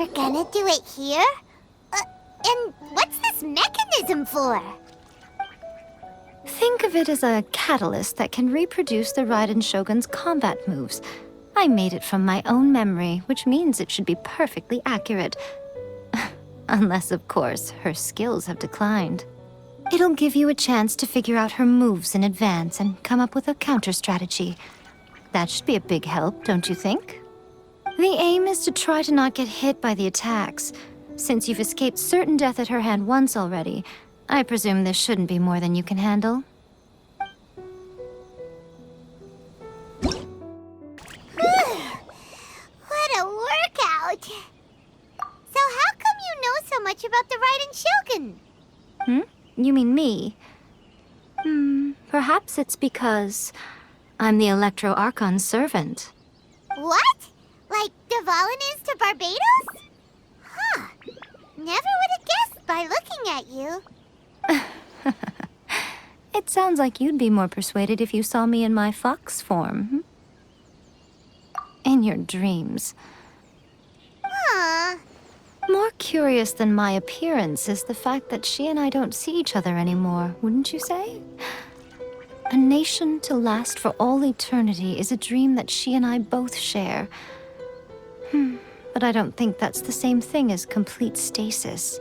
We're gonna do it here? And what's this mechanism for? Think of it as a catalyst that can reproduce the Raiden Shogun's combat moves. I made it from my own memory, which means it should be perfectly accurate. Unless, of course, her skills have declined. It'll give you a chance to figure out her moves in advance and come up with a counter-strategy. That should be a big help, don't you think? The aim is to try to not get hit by the attacks. Since you've escaped certain death at her hand once already, I presume this shouldn't be more than you can handle. What a workout! So how come you know so much about the Raiden Shogun? You mean me? Perhaps it's because I'm the Electro Archon's servant. What? Like Devalin is to Barbados? Huh. Never would have guessed by looking at you. It sounds like you'd be more persuaded if you saw me in my fox form. In your dreams. Huh. More curious than my appearance is the fact that she and I don't see each other anymore, wouldn't you say? A nation to last for all eternity is a dream that she and I both share. But I don't think that's the same thing as complete stasis.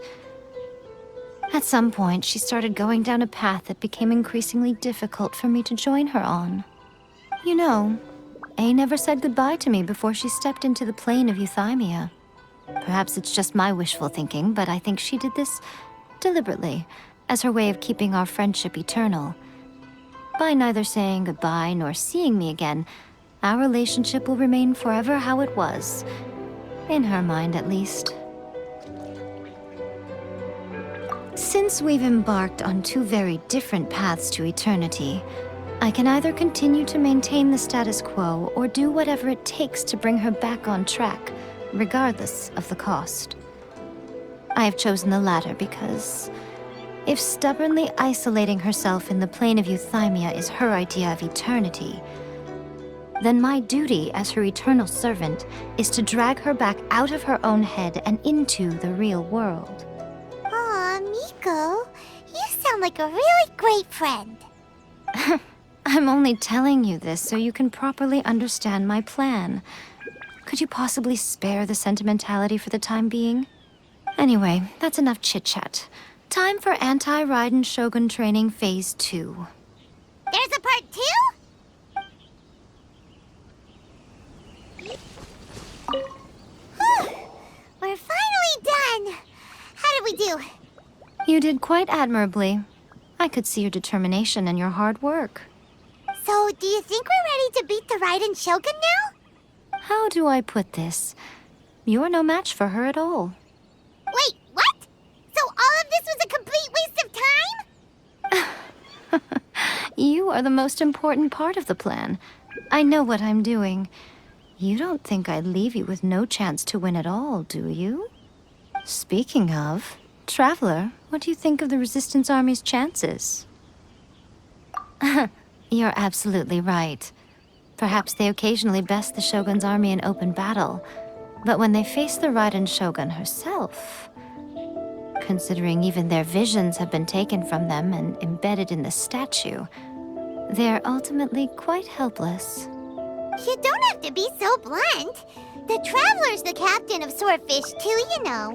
At some point, she started going down a path that became increasingly difficult for me to join her on. You know, A never said goodbye to me before she stepped into the plane of euthymia. Perhaps it's just my wishful thinking, but I think she did this deliberately, as her way of keeping our friendship eternal. By neither saying goodbye nor seeing me again, our relationship will remain forever how it was. In her mind, at least. Since we've embarked on two very different paths to eternity, I can either continue to maintain the status quo or do whatever it takes to bring her back on track, regardless of the cost. I have chosen the latter because if stubbornly isolating herself in the plane of euthymia is her idea of eternity, then my duty as her eternal servant is to drag her back out of her own head and into the real world. Aw, Miko, you sound like a really great friend. I'm only telling you this so you can properly understand my plan. Could you possibly spare the sentimentality for the time being? Anyway, that's enough chit-chat. Time for Anti-Raiden Shogun Training Phase 2. There's a part 2? We're finally done. How did we do? You did quite admirably. I could see your determination and your hard work. So, do you think we're ready to beat the Raiden Shogun now? How do I put this? You're no match for her at all. Wait, what? So all of this was a complete waste of time? You are the most important part of the plan. I know what I'm doing. You don't think I'd leave you with no chance to win at all, do you? Speaking of, Traveler, what do you think of the Resistance Army's chances? You're absolutely right. Perhaps they occasionally best the Shogun's army in open battle, but when they face the Raiden Shogun herself, considering even their visions have been taken from them and embedded in the statue, they're ultimately quite helpless. You don't have to be so blunt. The Traveler's the captain of Swordfish too, you know.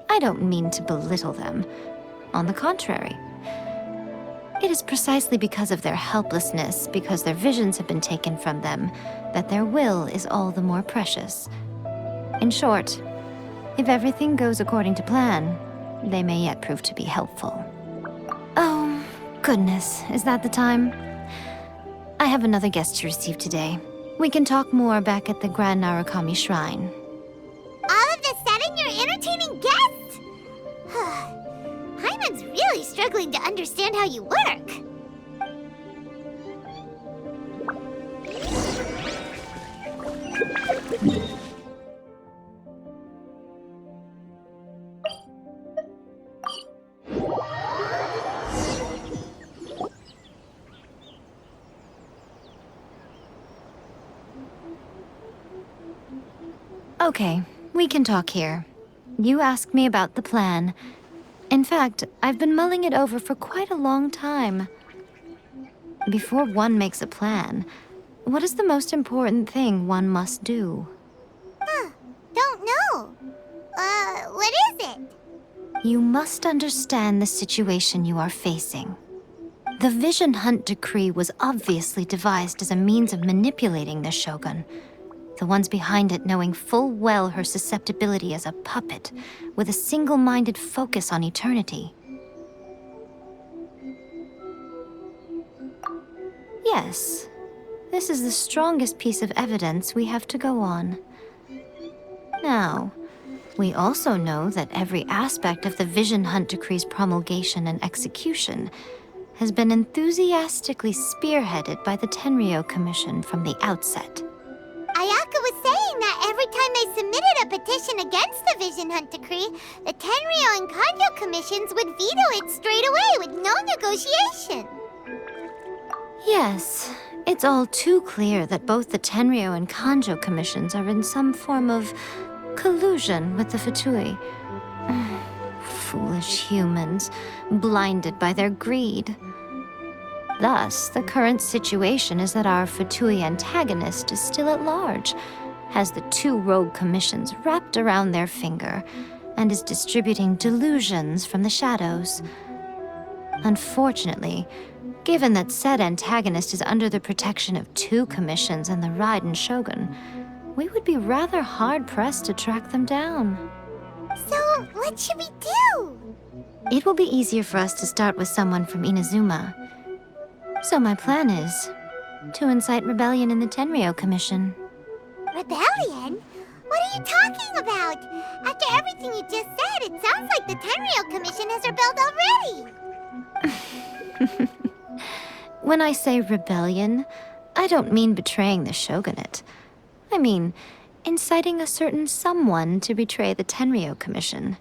I don't mean to belittle them. On the contrary. It is precisely because of their helplessness, because their visions have been taken from them, that their will is all the more precious. In short, if everything goes according to plan, they may yet prove to be helpful. Oh, goodness, is that the time? I have another guest to receive today. We can talk more back at the Grand Narukami Shrine. All of this said and you're entertaining guests? Hyman's really struggling to understand how you work. Okay, we can talk here. You asked me about the plan. In fact, I've been mulling it over for quite a long time. Before one makes a plan, what is the most important thing one must do? Don't know. What is it? You must understand the situation you are facing. The Vision Hunt Decree was obviously devised as a means of manipulating the Shogun, the ones behind it knowing full well her susceptibility as a puppet, with a single-minded focus on eternity. Yes, this is the strongest piece of evidence we have to go on. Now, we also know that every aspect of the Vision Hunt Decree's promulgation and execution has been enthusiastically spearheaded by the Tenryou Commission from the outset. Ayaka was saying that every time they submitted a petition against the Vision Hunt Decree, the Tenryou and Kanjo commissions would veto it straight away with no negotiation. Yes, it's all too clear that both the Tenryou and Kanjo commissions are in some form of collusion with the Fatui. Foolish humans, blinded by their greed. Thus, the current situation is that our Fatui antagonist is still at large, has the two rogue commissions wrapped around their finger, and is distributing delusions from the shadows. Unfortunately, given that said antagonist is under the protection of two commissions and the Raiden Shogun, we would be rather hard-pressed to track them down. So, what should we do? It will be easier for us to start with someone from Inazuma. So my plan is to incite rebellion in the Tenryou Commission. Rebellion? What are you talking about? After everything you just said, it sounds like the Tenryou Commission has rebelled already. When I say rebellion, I don't mean betraying the shogunate. I mean inciting a certain someone to betray the Tenryou Commission.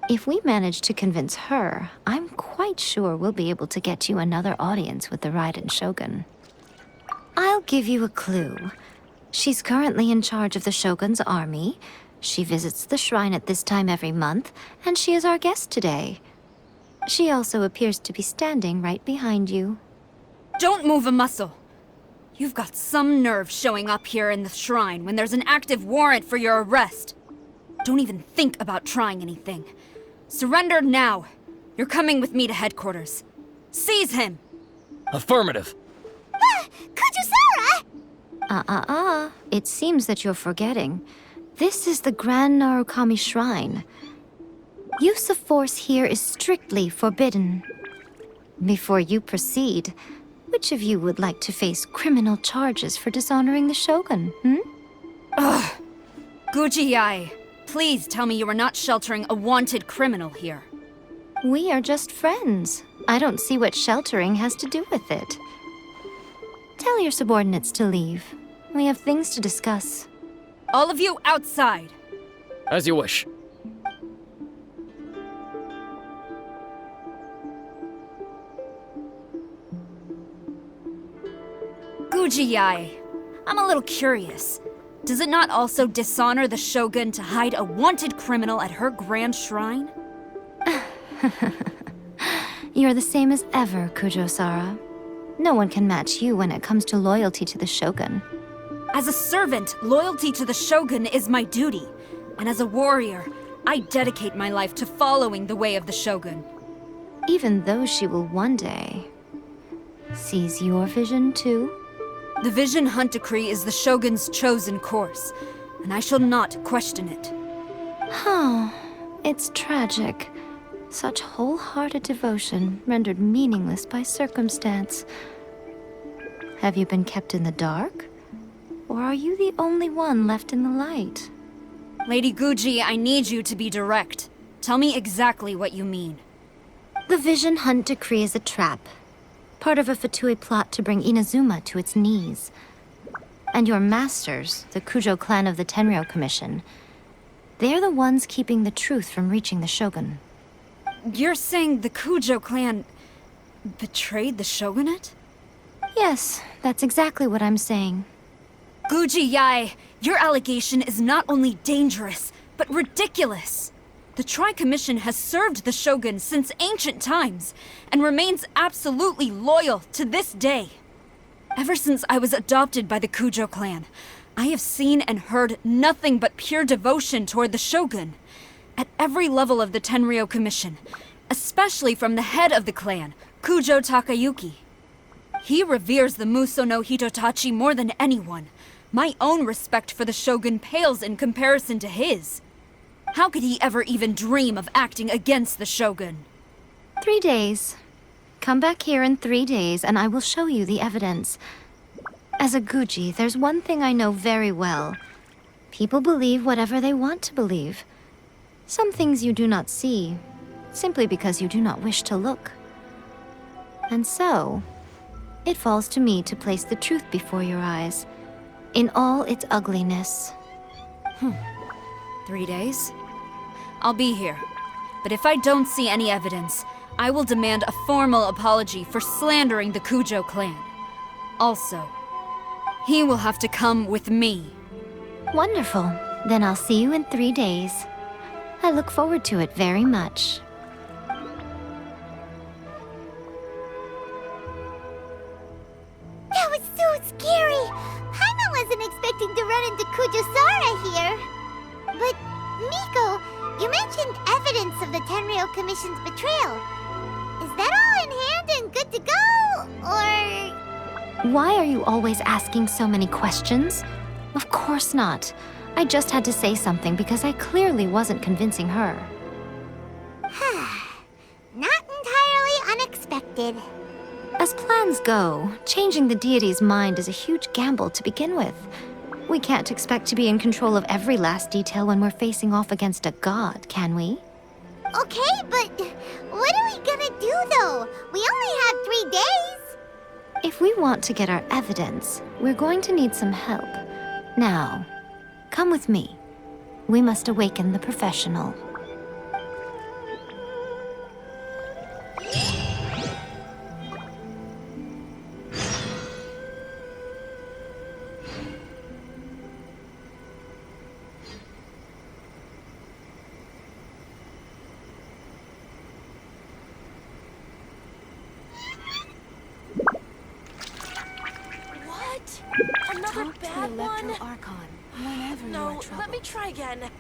If we manage to convince her, I'm quite sure we'll be able to get you another audience with the Raiden Shogun. I'll give you a clue. She's currently in charge of the Shogun's army. She visits the shrine at this time every month, and she is our guest today. She also appears to be standing right behind you. Don't move a muscle. You've got some nerve showing up here in the shrine when there's an active warrant for your arrest. Don't even think about trying anything. Surrender now. You're coming with me to headquarters. Seize him! Affirmative. Kujusara! It seems that you're forgetting. This is the Grand Narukami Shrine. Use of force here is strictly forbidden. Before you proceed, which of you would like to face criminal charges for dishonoring the Shogun, Ugh! Guji-ai, please tell me you are not sheltering a wanted criminal here. We are just friends. I don't see what sheltering has to do with it. Tell your subordinates to leave. We have things to discuss. All of you outside! As you wish. Guji-ai, I'm a little curious. Does it not also dishonor the Shogun to hide a wanted criminal at her grand shrine? You're the same as ever, Kujo-Sara. No one can match you when it comes to loyalty to the Shogun. As a servant, loyalty to the Shogun is my duty. And as a warrior, I dedicate my life to following the way of the Shogun. Even though she will one day seize your vision too? The Vision Hunt Decree is the Shogun's chosen course, and I shall not question it. It's tragic. Such wholehearted devotion rendered meaningless by circumstance. Have you been kept in the dark? Or are you the only one left in the light? Lady Guji, I need you to be direct. Tell me exactly what you mean. The Vision Hunt Decree is a trap. Part of a Fatui plot to bring Inazuma to its knees. And your masters, the Kujo clan of the Tenryou Commission, they're the ones keeping the truth from reaching the Shogun. You're saying the Kujo clan betrayed the shogunate? Yes, that's exactly what I'm saying. Guji-ai, Your allegation is not only dangerous, but ridiculous. The Tri-Commission has served the Shogun since ancient times, and remains absolutely loyal to this day. Ever since I was adopted by the Kujo clan, I have seen and heard nothing but pure devotion toward the Shogun. At every level of the Tenryou Commission, especially from the head of the clan, Kujo Takayuki. He reveres the Muso no Hitotachi more than anyone. My own respect for the Shogun pales in comparison to his. How could he ever even dream of acting against the Shogun? 3 days. Come back here in 3 days, and I will show you the evidence. As a Guji, there's one thing I know very well. People believe whatever they want to believe. Some things you do not see, simply because you do not wish to look. And so, it falls to me to place the truth before your eyes, in all its ugliness. 3 days? I'll be here. But if I don't see any evidence, I will demand a formal apology for slandering the Kujo clan. Also, he will have to come with me. Wonderful. Then I'll see you in 3 days. I look forward to it very much. That was so scary! Paimon wasn't expecting to run into Kujosara here. But, Miko, you mentioned evidence of the Tenryou Commission's betrayal. Is that all in hand and good to go, or...? Why are you always asking so many questions? Of course not. I just had to say something because I clearly wasn't convincing her. Not entirely unexpected. As plans go, changing the deity's mind is a huge gamble to begin with. We can't expect to be in control of every last detail when we're facing off against a god, can we? Okay, but what are we gonna do, though? We only have 3 days. If we want to get our evidence, we're going to need some help. Now, come with me. We must awaken the professional. Another bad one? Archon, whenever you are No, troubled. let me try again.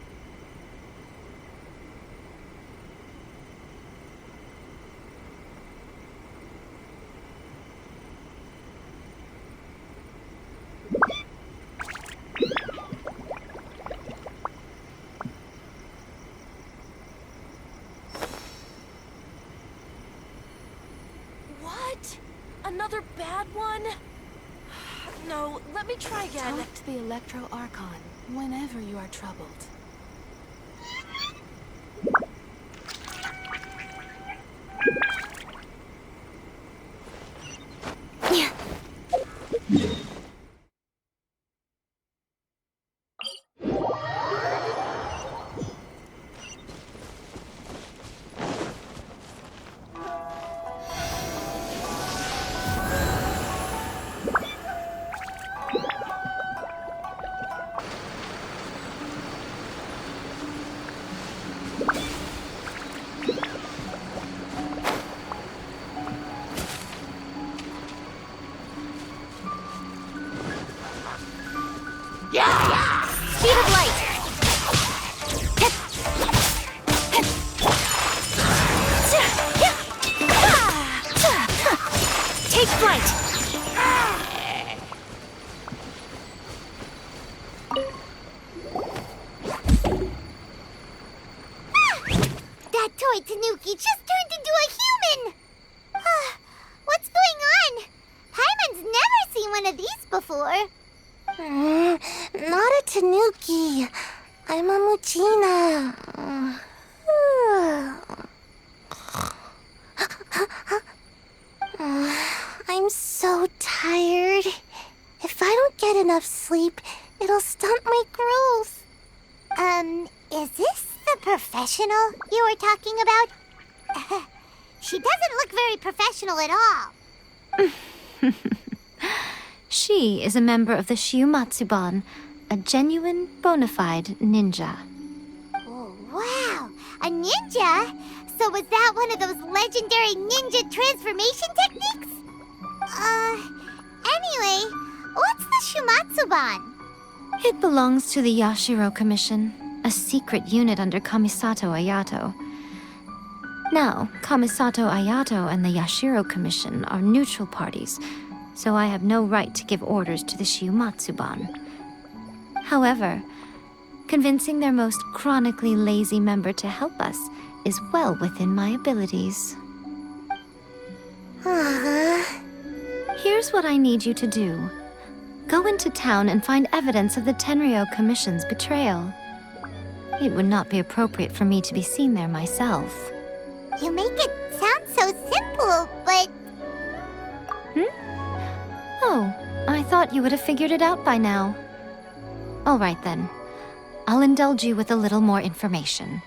What? Another bad one? No, let me try again. Talk to the Electro Archon whenever you are troubled. Speed of light! Take flight! That toy Tanuki just turned into a human! What's going on? Paimon's never seen one of these before. Not a Tanuki. I'm a Muchina. I'm so tired. If I don't get enough sleep, it'll stunt my growth. Is this the professional you were talking about? She doesn't look very professional at all. She is a member of the Shiumatsuban, a genuine, bona fide ninja. Oh, wow! A ninja? So was that one of those legendary ninja transformation techniques? Anyway, what's the Shumatsuban? It belongs to the Yashiro Commission, a secret unit under Kamisato Ayato. Now, Kamisato Ayato and the Yashiro Commission are neutral parties, so I have no right to give orders to the Shumatsuban. However, convincing their most chronically lazy member to help us is well within my abilities. Here's what I need you to do. Go into town and find evidence of the Tenryou Commission's betrayal. It would not be appropriate for me to be seen there myself. You make it sound so simple, but... Oh, I thought you would have figured it out by now. All right then. I'll indulge you with a little more information.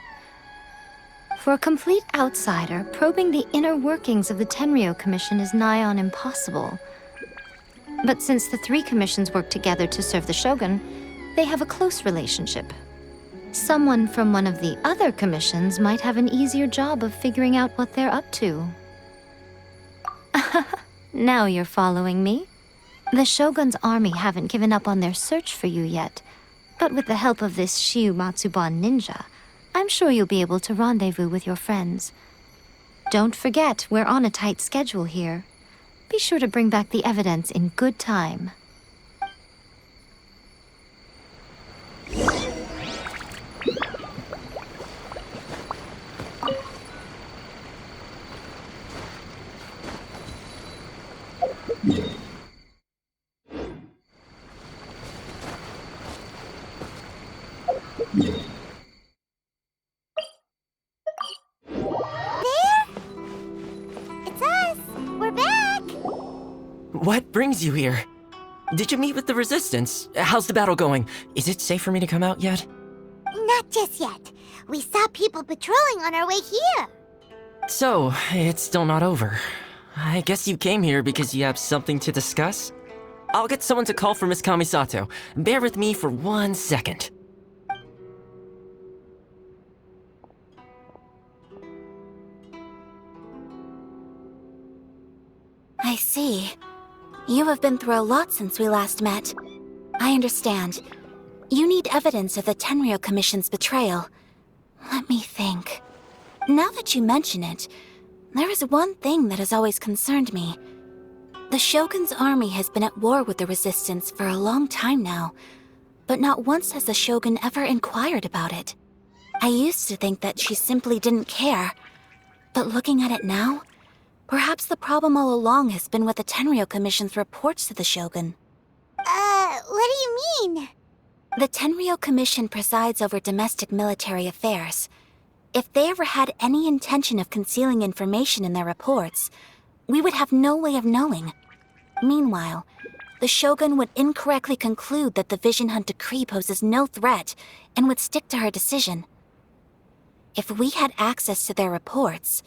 For a complete outsider, probing the inner workings of the Tenryou Commission is nigh on impossible. But since the three commissions work together to serve the Shogun, they have a close relationship. Someone from one of the other commissions might have an easier job of figuring out what they're up to. Now you're following me. The Shogun's army haven't given up on their search for you yet, but with the help of this Shiumatsuban ninja, I'm sure you'll be able to rendezvous with your friends. Don't forget, we're on a tight schedule here. Be sure to bring back the evidence in good time. It's us! We're back! What brings you here? Did you meet with the Resistance? How's the battle going? Is it safe for me to come out yet? Not just yet. We saw people patrolling on our way here. So, it's still not over. I guess you came here because you have something to discuss? I'll get someone to call for Miss Kamisato. Bear with me for 1 second. I see. You have been through a lot since we last met. I understand. You need evidence of the Tenryou Commission's betrayal. Let me think. Now that you mention it, there is one thing that has always concerned me. The Shogun's army has been at war with the Resistance for a long time now, but not once has the Shogun ever inquired about it. I used to think that she simply didn't care, but looking at it now, perhaps the problem all along has been with the Tenryou Commission's reports to the Shogun. What do you mean? The Tenryou Commission presides over domestic military affairs. If they ever had any intention of concealing information in their reports, we would have no way of knowing. Meanwhile, the Shogun would incorrectly conclude that the Vision Hunt decree poses no threat and would stick to her decision. If we had access to their reports,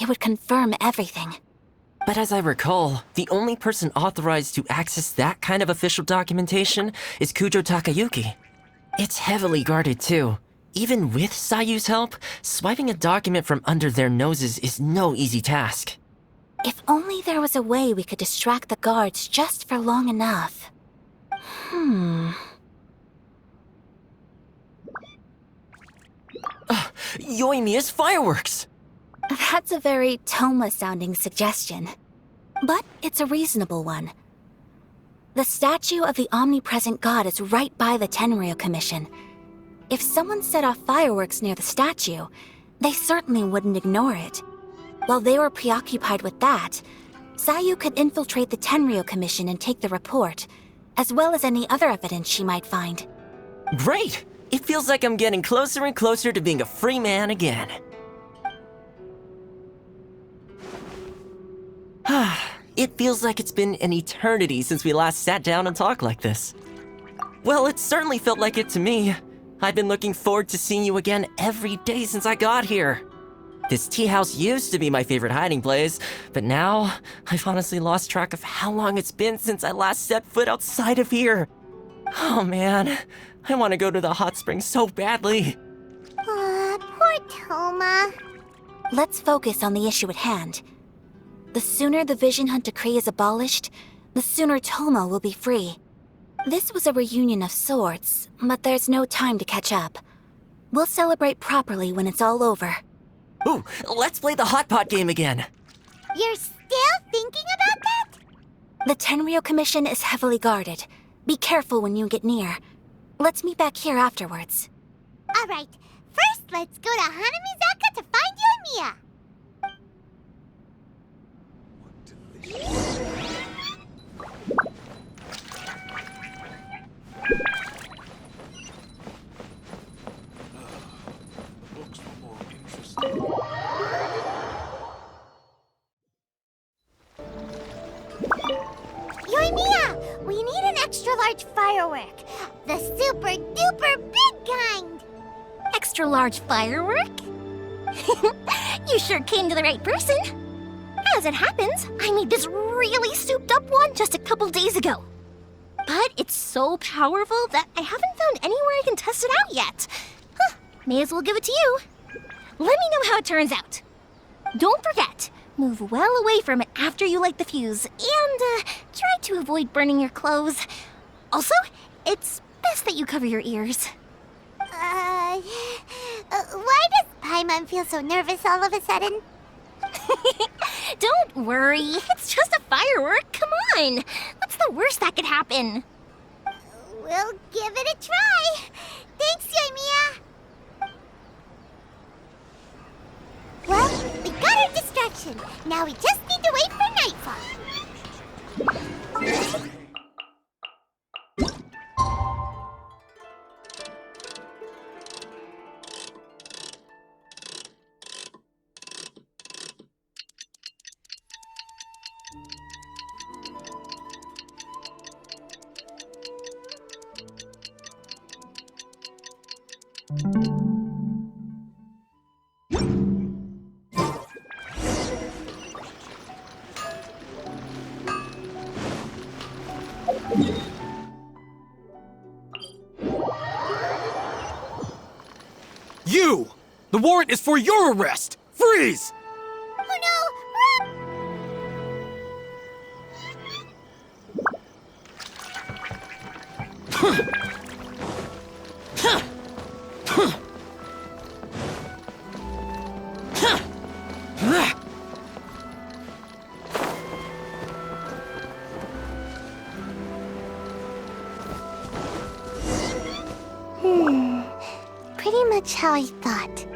it would confirm everything. But as I recall, the only person authorized to access that kind of official documentation is Kujo Takayuki. It's heavily guarded too. Even with Sayu's help, swiping a document from under their noses is no easy task. If only there was a way we could distract the guards just for long enough. Yoimiya's fireworks! That's a very Toma-sounding suggestion. But it's a reasonable one. The statue of the omnipresent god is right by the Tenryou Commission. If someone set off fireworks near the statue, they certainly wouldn't ignore it. While they were preoccupied with that, Sayu could infiltrate the Tenryou Commission and take the report, as well as any other evidence she might find. Great! It feels like I'm getting closer and closer to being a free man again. It feels like it's been an eternity since we last sat down and talked like this. Well, it certainly felt like it to me. I've been looking forward to seeing you again every day since I got here. This tea house used to be my favorite hiding place, but now I've honestly lost track of how long it's been since I last set foot outside of here. Oh man, I want to go to the hot springs so badly. Poor Toma. Let's focus on the issue at hand. The sooner the Vision Hunt Decree is abolished, the sooner Toma will be free. This was a reunion of sorts, but there's no time to catch up. We'll celebrate properly when it's all over. Ooh, let's play the hot pot game again. You're still thinking about that? The Tenryou Commission is heavily guarded. Be careful when you get near. Let's meet back here afterwards. Alright, first let's go to Hanamizaka to find Yoimiya. Yoimiya, we need an extra-large firework. The super-duper big kind. Extra-large firework? You sure came to the right person. As it happens, I made this really souped-up one just a couple days ago. But it's so powerful that I haven't found anywhere I can test it out yet. May as well give it to you. Let me know how it turns out. Don't forget, move well away from it after you light the fuse, and try to avoid burning your clothes. Also, it's best that you cover your ears. Why does Paimon feel so nervous all of a sudden? Don't worry, it's just a firework, come on! What's the worst that could happen? We'll give it a try. Thanks, Yoimiya. Well, we got our distraction. Now we just need to wait for nightfall. You! The warrant is for your arrest! Freeze! Oh no! Run! Pretty much how I thought.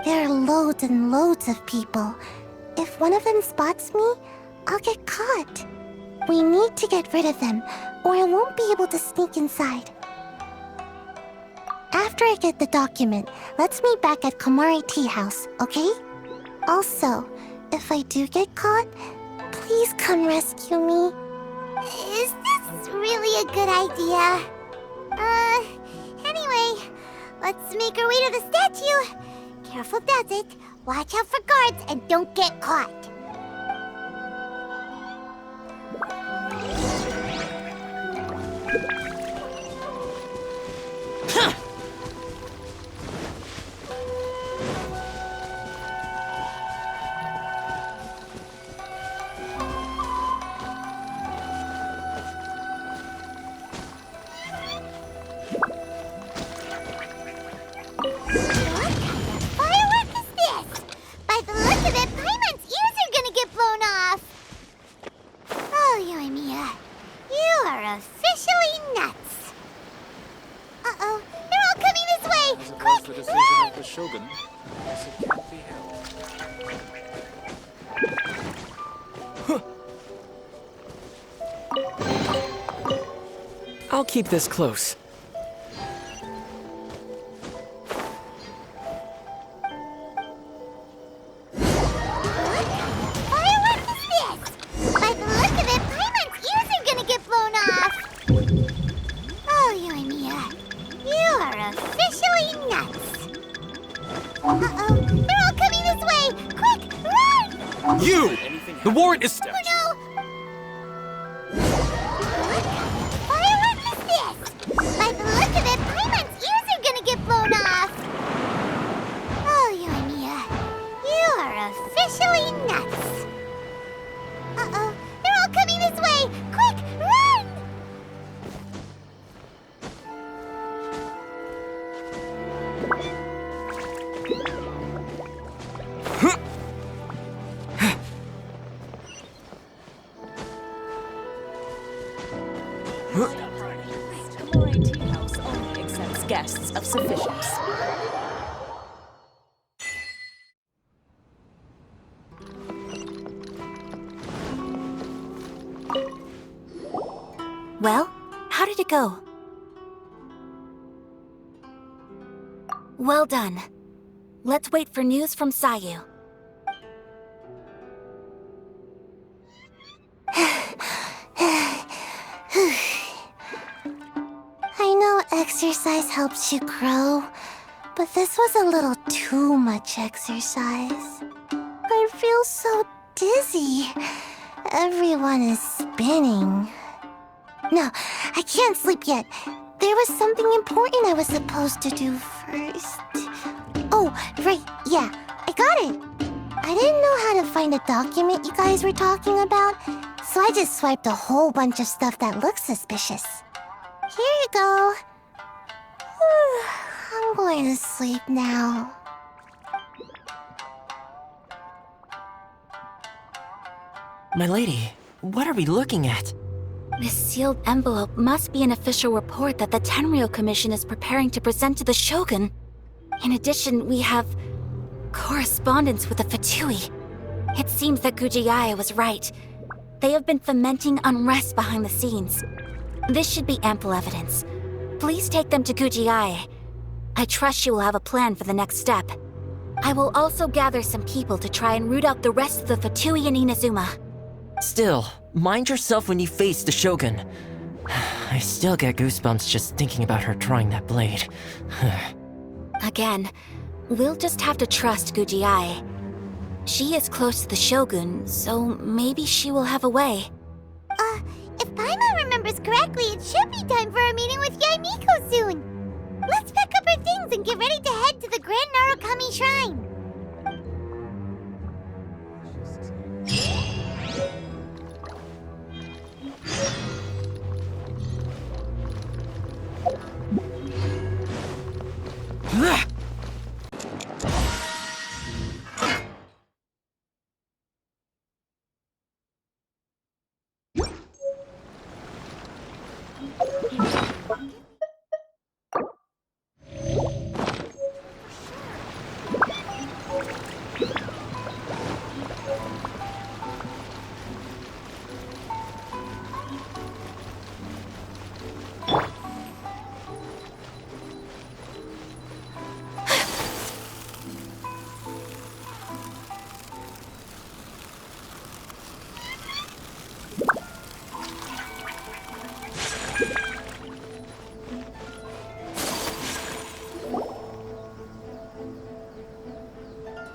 There are loads and loads of people. If one of them spots me, I'll get caught. We need to get rid of them, or I won't be able to sneak inside. After I get the document, let's meet back at Komari Tea House, okay? Also, if I do get caught, please come rescue me. Is this really a good idea? Anyway, let's make our way to the statue. Careful does it. Watch out for guards and don't get caught. I'll keep this close. You! The warrant is... Oh no! What firework is this? Kamori Tea House only accepts guests of sufficience. Well, how did it go? Well done. Let's wait for news from Sayu. I know exercise helps you grow, but this was a little too much exercise. I feel so dizzy. Everyone is spinning. No, I can't sleep yet. There was something important I was supposed to do first. Oh, right, yeah, I got it. I didn't know how to find a document you guys were talking about, so I just swiped a whole bunch of stuff that looks suspicious. Here you go. I'm going to sleep now. My lady, what are we looking at? This sealed envelope must be an official report that the Tenryou Commission is preparing to present to the Shogun. In addition, we have correspondence with the Fatui. It seems that Gujiaya was right. They have been fomenting unrest behind the scenes. This should be ample evidence. Please take them to Gujiaya. I trust she will have a plan for the next step. I will also gather some people to try and root out the rest of the Fatui and Inazuma. Still, mind yourself when you face the Shogun. I still get goosebumps just thinking about her drawing that blade. Again, we'll just have to trust Gujiai. She is close to the Shogun, so maybe she will have a way. If Paimon remembers correctly, it should be time for a meeting with Yaimiko soon. Let's pack up our things and get ready to head to the Grand Narukami Shrine.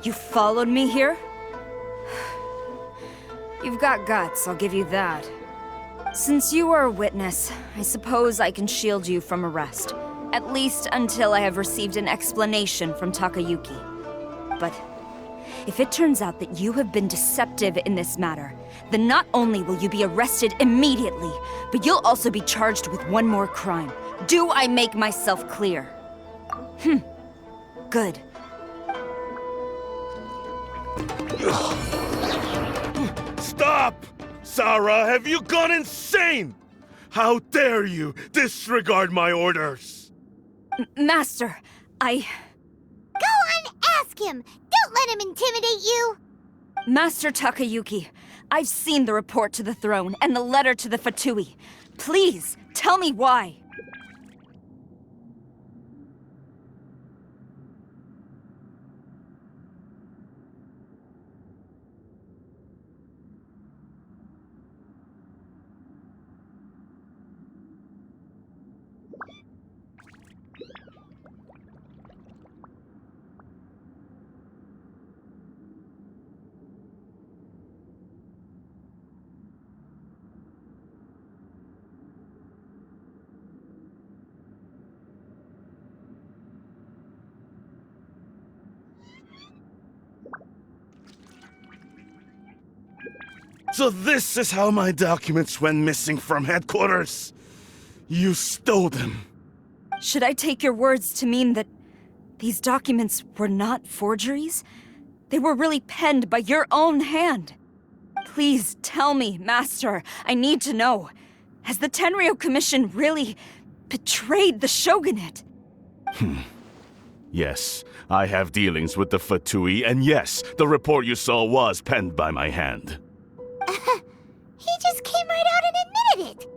You followed me here? You've got guts, I'll give you that. Since you are a witness, I suppose I can shield you from arrest. At least until I have received an explanation from Takayuki. But if it turns out that you have been deceptive in this matter, then not only will you be arrested immediately, but you'll also be charged with one more crime. Do I make myself clear? Good. Stop! Sarah, have you gone insane? How dare you disregard my orders? Master, Go on, ask him! Don't let him intimidate you! Master Takayuki, I've seen the report to the throne and the letter to the Fatui. Please, tell me why. So this is how my documents went missing from headquarters. You stole them. Should I take your words to mean that These documents were not forgeries? They were really penned by your own hand. Please tell me, Master. I need to know. Has the Tenryou Commission really betrayed the Shogunate? Yes, I have dealings with the Fatui, and yes, the report you saw was penned by my hand. He just came right out and admitted it.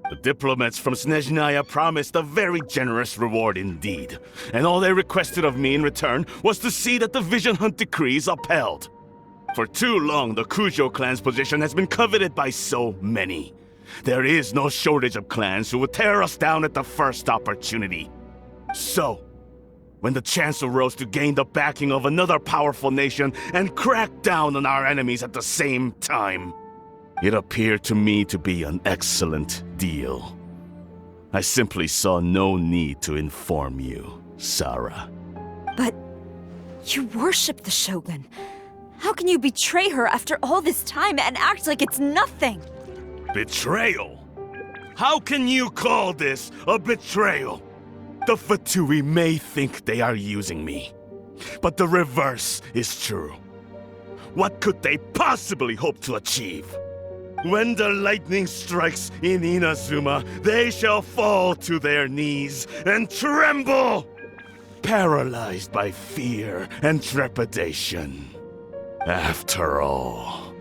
The diplomats from Snezhnaya promised a very generous reward indeed, and all they requested of me in return was to see that the Vision Hunt decree is upheld. For too long, the Kujo clan's position has been coveted by so many. There is no shortage of clans who would tear us down at the first opportunity. So, when the chance arose to gain the backing of another powerful nation and crack down on our enemies at the same time, it appeared to me to be an excellent deal. I simply saw no need to inform you, Sarah. But you worship the Shogun. How can you betray her after all this time and act like it's nothing? Betrayal? How can you call this a betrayal? The Fatui may think they are using me, but the reverse is true. What could they possibly hope to achieve? When the lightning strikes in Inazuma, they shall fall to their knees and tremble, paralyzed by fear and trepidation. After all,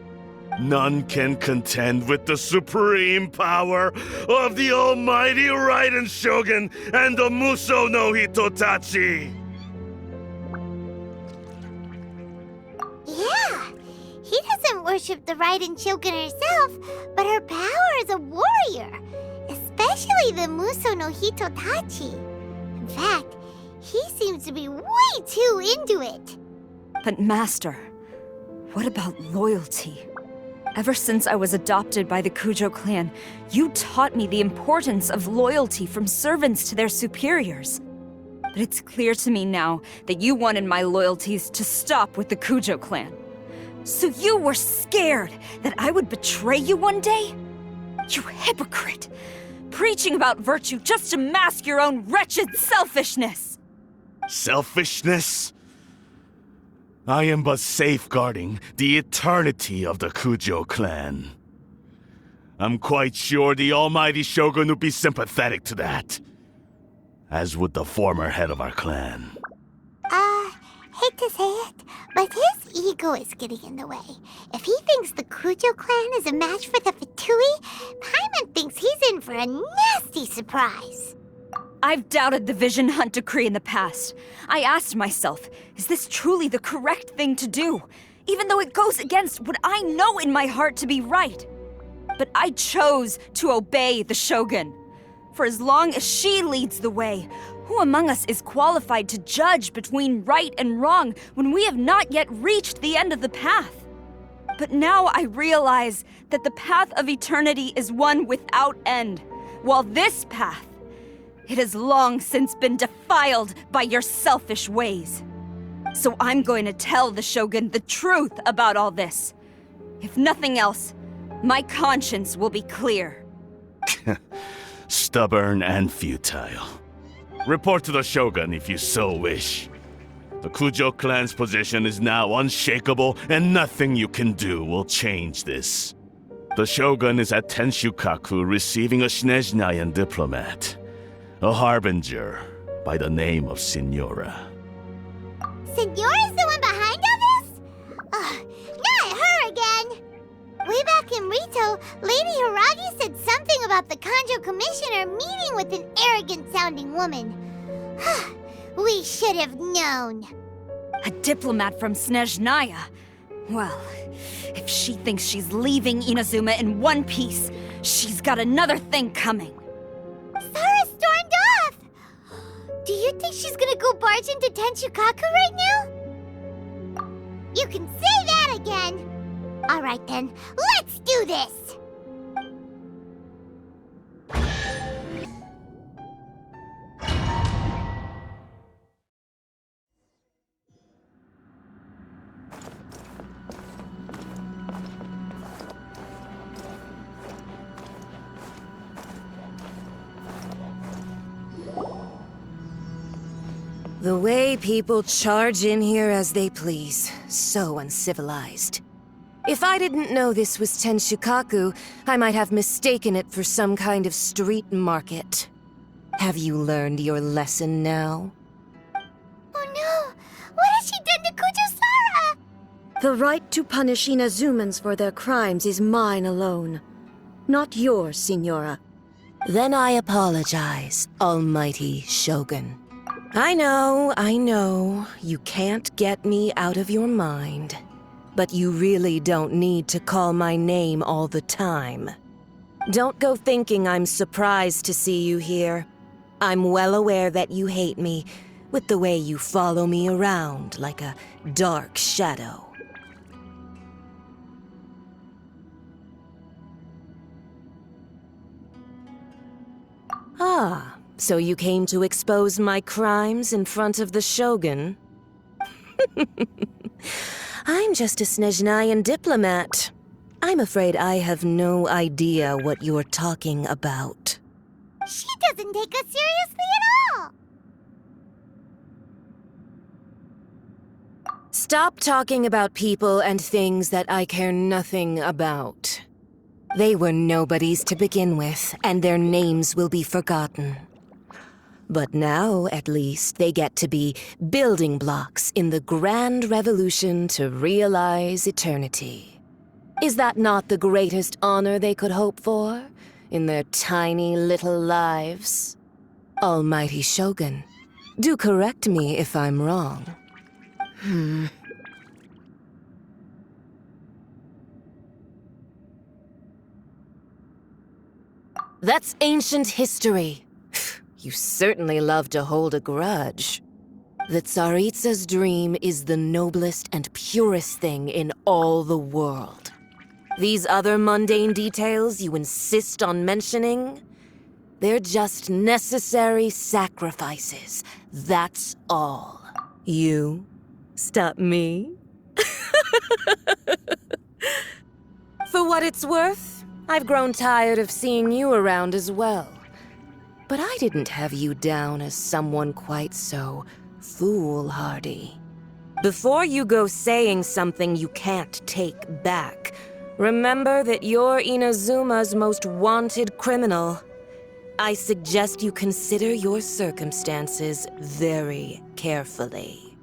none can contend with the supreme power of the almighty Raiden Shogun and the Muso no Hitotachi! Yeah, he doesn't worship the Raiden Shogun herself, but her power as a warrior, especially the Muso no Hitotachi. In fact, he seems to be way too into it. But Master, what about loyalty? Ever since I was adopted by the Kujo clan, you taught me the importance of loyalty from servants to their superiors. But it's clear to me now that you wanted my loyalties to stop with the Kujo clan. So you were scared that I would betray you one day? You hypocrite! Preaching about virtue just to mask your own wretched selfishness! Selfishness? I am but safeguarding the eternity of the Kujo clan. I'm quite sure the almighty Shogun would be sympathetic to that. As would the former head of our clan. Hate to say it, but his ego is getting in the way. If he thinks the Kujo clan is a match for the Fatui, Paimon thinks he's in for a nasty surprise. I've doubted the Vision Hunt decree in the past. I asked myself, is this truly the correct thing to do? Even though it goes against what I know in my heart to be right. But I chose to obey the Shogun. For as long as she leads the way, who among us is qualified to judge between right and wrong when we have not yet reached the end of the path? But now I realize that the path of eternity is one without end, while this path, it has long since been defiled by your selfish ways. So I'm going to tell the Shogun the truth about all this. If nothing else, my conscience will be clear. Stubborn and futile. Report to the Shogun if you so wish. The Kujo clan's position is now unshakable, and nothing you can do will change this. The Shogun is at Tenshukaku receiving a Snezhnayan diplomat. A harbinger by the name of Signora. Signora's the one behind all this? Not her again! Way back in Rito, Lady Hiragi said something about the Kanjo Commissioner meeting with an arrogant-sounding woman. We should have known. A diplomat from Snezhnaya? Well, if she thinks she's leaving Inazuma in one piece, she's got another thing coming. Sarah stormed off! Do you think she's gonna go barge into Tenshukaku right now? You can say that again! Alright then, let's do this! The way people charge in here as they please. So uncivilized. If I didn't know this was Tenshukaku, I might have mistaken it for some kind of street market. Have you learned your lesson now? Oh no! What has she done to Kujusara? The right to punish Inazumans for their crimes is mine alone. Not yours, Signora. Then I apologize, Almighty Shogun. I know, you can't get me out of your mind. But you really don't need to call my name all the time. Don't go thinking I'm surprised to see you here. I'm well aware that you hate me, with the way you follow me around like a dark shadow. Ah, so you came to expose my crimes in front of the Shogun? I'm just a Snezhnayan diplomat. I'm afraid I have no idea what you're talking about. She doesn't take us seriously at all! Stop talking about people and things that I care nothing about. They were nobodies to begin with, and their names will be forgotten. But now, at least, they get to be building blocks in the grand revolution to realize eternity. Is that not the greatest honor they could hope for in their tiny little lives? Almighty Shogun, do correct me if I'm wrong. That's ancient history. You certainly love to hold a grudge. The Tsaritsa's dream is the noblest and purest thing in all the world. These other mundane details you insist on mentioning, they're just necessary sacrifices. That's all. You stop me? For what it's worth, I've grown tired of seeing you around as well. But I didn't have you down as someone quite so foolhardy. Before you go saying something you can't take back, remember that you're Inazuma's most wanted criminal. I suggest you consider your circumstances very carefully.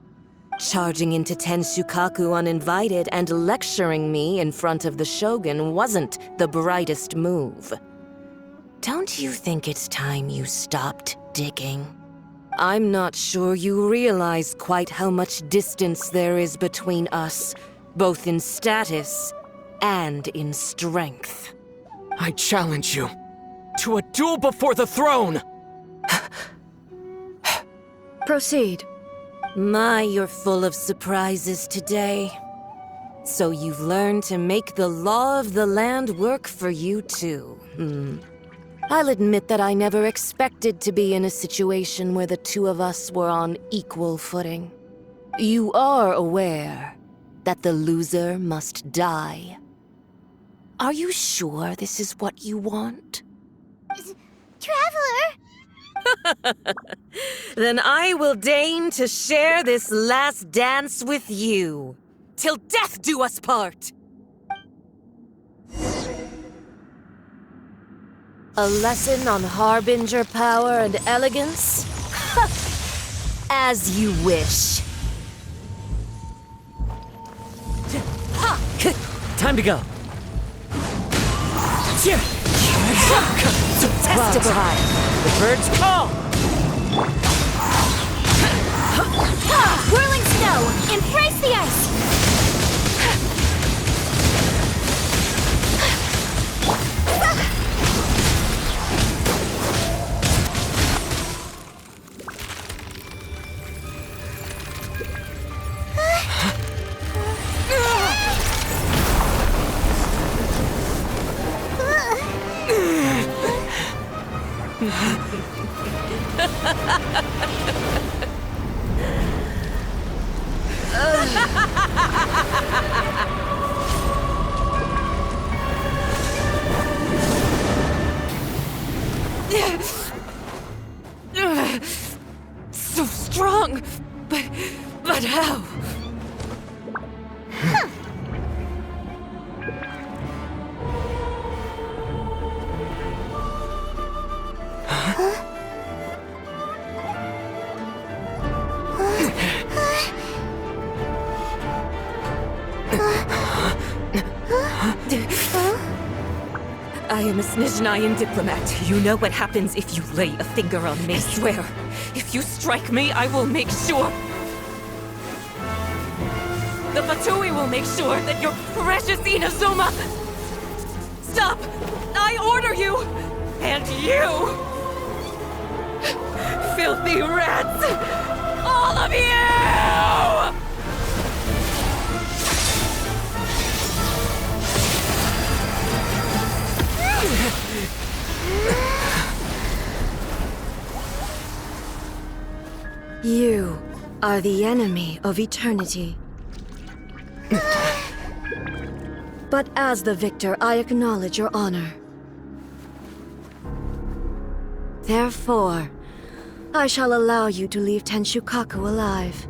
Charging into Tenshukaku uninvited and lecturing me in front of the Shogun wasn't the brightest move. Don't you think it's time you stopped digging? I'm not sure you realize quite how much distance there is between us, both in status and in strength. I challenge you to a duel before the throne! Proceed. My, you're full of surprises today. So you've learned to make the law of the land work for you too, I'll admit that I never expected to be in a situation where the two of us were on equal footing. You are aware that the loser must die. Are you sure this is what you want? Traveler! Then I will deign to share this last dance with you. Till death do us part! A lesson on Harbinger power and elegance? As you wish. Time to go. Testify. The birds call! Whirling snow! Embrace the ice! So strong! But how? I am a Snezhnayan diplomat. You know what happens if you lay a finger on me. I swear, if you strike me, I will make sure... The Fatui will make sure that your precious Inazuma... Stop! I order you! And you! Filthy rats! All of you! You are the enemy of eternity. But as the victor, I acknowledge your honor. Therefore, I shall allow you to leave Tenshukaku alive.